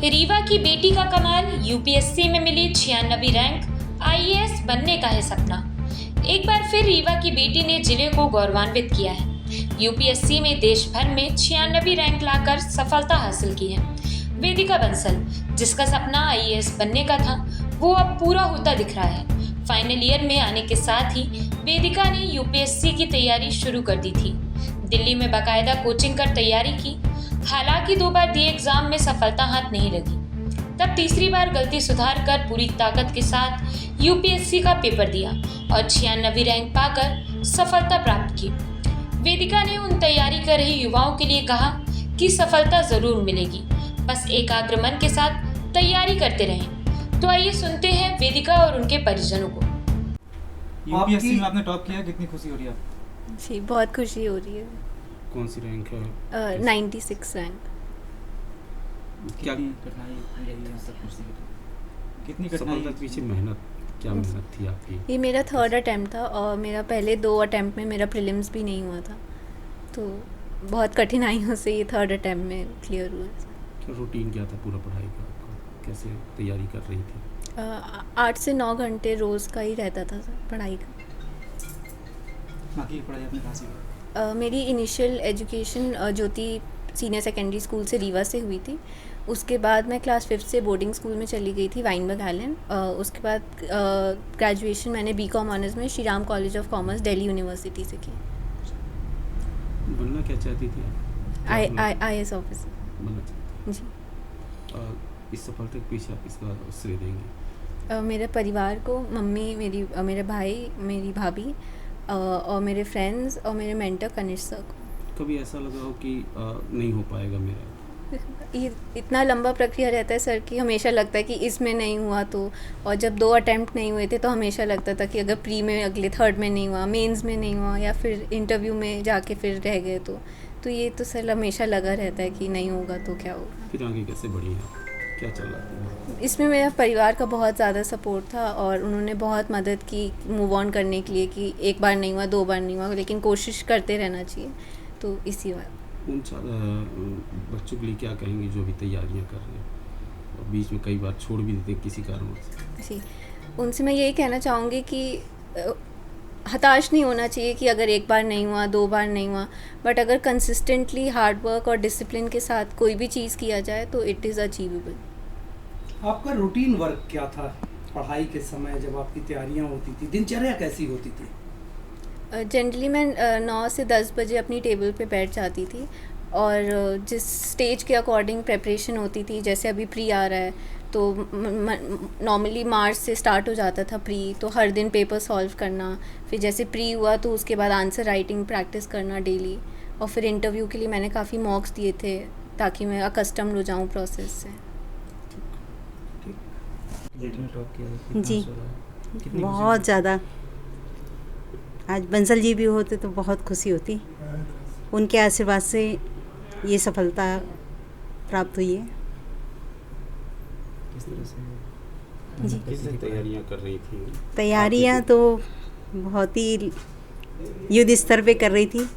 रीवा की बेटी का कमाल, यूपीएससी में मिली 96वीं रैंक, आईएएस बनने का है सपना। एक बार फिर रीवा की बेटी ने जिले को गौरवान्वित किया है। यूपीएससी में देश भर में 96वीं रैंक लाकर सफलता हासिल की है। वेदिका बंसल, जिसका सपना आईएएस बनने का था, वो अब पूरा होता दिख रहा है। फाइनल ईयर में आने के साथ ही वेदिका ने यूपीएससी की तैयारी शुरू कर दी थी। दिल्ली में बाकायदा कोचिंग कर तैयारी की। हालांकि 2 बार दिए एग्जाम में सफलता हाथ नहीं लगी। तब तीसरी बार गलती सुधार कर पूरी ताकत के साथ यूपीएससी का पेपर दिया और 96वीं रैंक पाकर सफलता प्राप्त की। वेदिका ने उन तैयारी कर रहे युवाओं के लिए कहा कि सफलता जरूर मिलेगी, बस एकाग्र मन के साथ तैयारी करते रहें। तो आइए सुनते हैं वेदिका और उनके परिजनों को। यूपीएससी में आपने टॉप किया, कितनी खुशी हो रही है आपको? जी, बहुत खुशी हो रही है। कौन सी रैंक है? 96 रैंक। क्या कितनी कठिनाई सफलता के पीछे क्या मेहनत थी आपकी? ये मेरा 3rd अटेम्प्ट था और मेरा पहले 2 अटेम्प्ट में मेरा प्रीलिम्स भी नहीं हुआ था, तो बहुत कठिनाइयों से ये 3rd अटेम्प्ट में क्लियर हुआ। क्या रूटीन क्या था पूरा पढ़ाई का आपका? कैसे तैयारी कर रही थी? 8 से 9 घंटे रोज़ का ही रहता था सर पढ़ाई का। बाकी पढ़ाई आपने कहाँ से की? मेरी इनिशियल एजुकेशन ज्योति सीनियर सेकेंडरी स्कूल से रीवा से हुई थी। उसके बाद मैं क्लास 5 से बोर्डिंग स्कूल में चली गई थी, वाइनबर्ग आइलैंड। उसके बाद ग्रेजुएशन मैंने बीकॉम ऑनर्स में Shri Ram college of commerce Delhi university से की। बनना क्या चाहती थी आप? आईएएस ऑफिसर बनना चाहती जी। थी। इस सफलता के पीछे आप किसका श्रेय देंगे? मेरे परिवार को, मम्मी मेरी, मेरे भाई, मेरी भाभी और मेरे फ्रेंड्स और मेरे मेंटर कनिष्क सर को। कभी ऐसा लगा हो कि नहीं हो पाएगा मेरा? ये इतना लंबा प्रक्रिया रहता है सर कि हमेशा लगता है कि इसमें नहीं हुआ तो, और जब 2 अटेम्प्ट नहीं हुए थे तो हमेशा लगता था कि अगर प्री में अगले 3rd में नहीं हुआ, मेंस में नहीं हुआ या फिर इंटरव्यू में जाके फिर रह गए तो ये तो सर हमेशा लगा रहता है कि नहीं होगा तो क्या होगा। फिर आगे कैसे बढ़ी है? क्या चल रहा है? इसमें मेरा परिवार का बहुत ज़्यादा सपोर्ट था और उन्होंने बहुत मदद की मूव ऑन करने के लिए कि एक बार नहीं हुआ, 2 बार नहीं हुआ, लेकिन कोशिश करते रहना चाहिए। तो इसी बात उन बच्चों के लिए क्या कहेंगे जो भी तैयारियां कर रहे हैं और बीच में कई बार छोड़ भी देते किसी कारण से? जी, उनसे मैं यही कहना चाहूँगी कि हताश नहीं होना चाहिए कि अगर एक बार नहीं हुआ, 2 बार नहीं हुआ, बट अगर कंसिस्टेंटली हार्ड वर्क और डिसिप्लिन के साथ कोई भी चीज़ किया जाए तो इट इज़ अचीवेबल। आपका रूटीन वर्क क्या था पढ़ाई के समय जब आपकी तैयारियां होती थी? दिनचर्या कैसी होती थी? जनरली मैं 9 से 10 बजे अपनी टेबल पे बैठ जाती थी और जिस स्टेज के अकॉर्डिंग प्रेपरेशन होती थी, जैसे अभी प्री आ रहा है तो नॉर्मली मार्च से स्टार्ट हो जाता था प्री, तो हर दिन पेपर सॉल्व करना, फिर जैसे प्री हुआ तो उसके बाद आंसर राइटिंग प्रैक्टिस करना डेली, और फिर इंटरव्यू के लिए मैंने काफ़ी मॉक्स दिए थे ताकि मैं अकस्टम्ड हो जाऊँ प्रोसेस से। जी, बहुत ज़्यादा। आज बंसल जी भी होते तो बहुत खुशी होती। उनके आशीर्वाद से ये सफलता प्राप्त हुई है। किस तरह से जी, कैसे तैयारियां कर रही थी? तैयारियां तो बहुत ही युद्ध स्तर पे कर रही थी।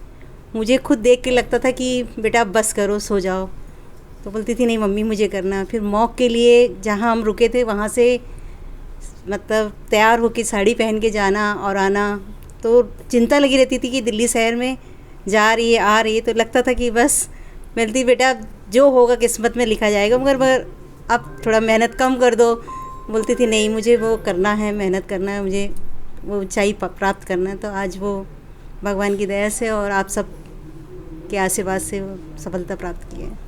मुझे खुद देख के लगता था कि बेटा बस करो, सो जाओ, तो बोलती थी नहीं मम्मी मुझे करना। फिर मॉक के लिए जहाँ हम रुके थे वहाँ से मतलब तैयार होके साड़ी पहन के जाना और आना, तो चिंता लगी रहती थी कि दिल्ली शहर में जा रही है, आ रही है, तो लगता था कि बस मिलती बेटा जो होगा किस्मत में लिखा जाएगा, मगर अब थोड़ा मेहनत कम कर दो। बोलती थी नहीं मुझे वो करना है, मेहनत करना है, मुझे वो ऊंचाई प्राप्त करना है। तो आज वो भगवान की दया से और आप सब के आशीर्वाद से वो सफलता प्राप्त की है।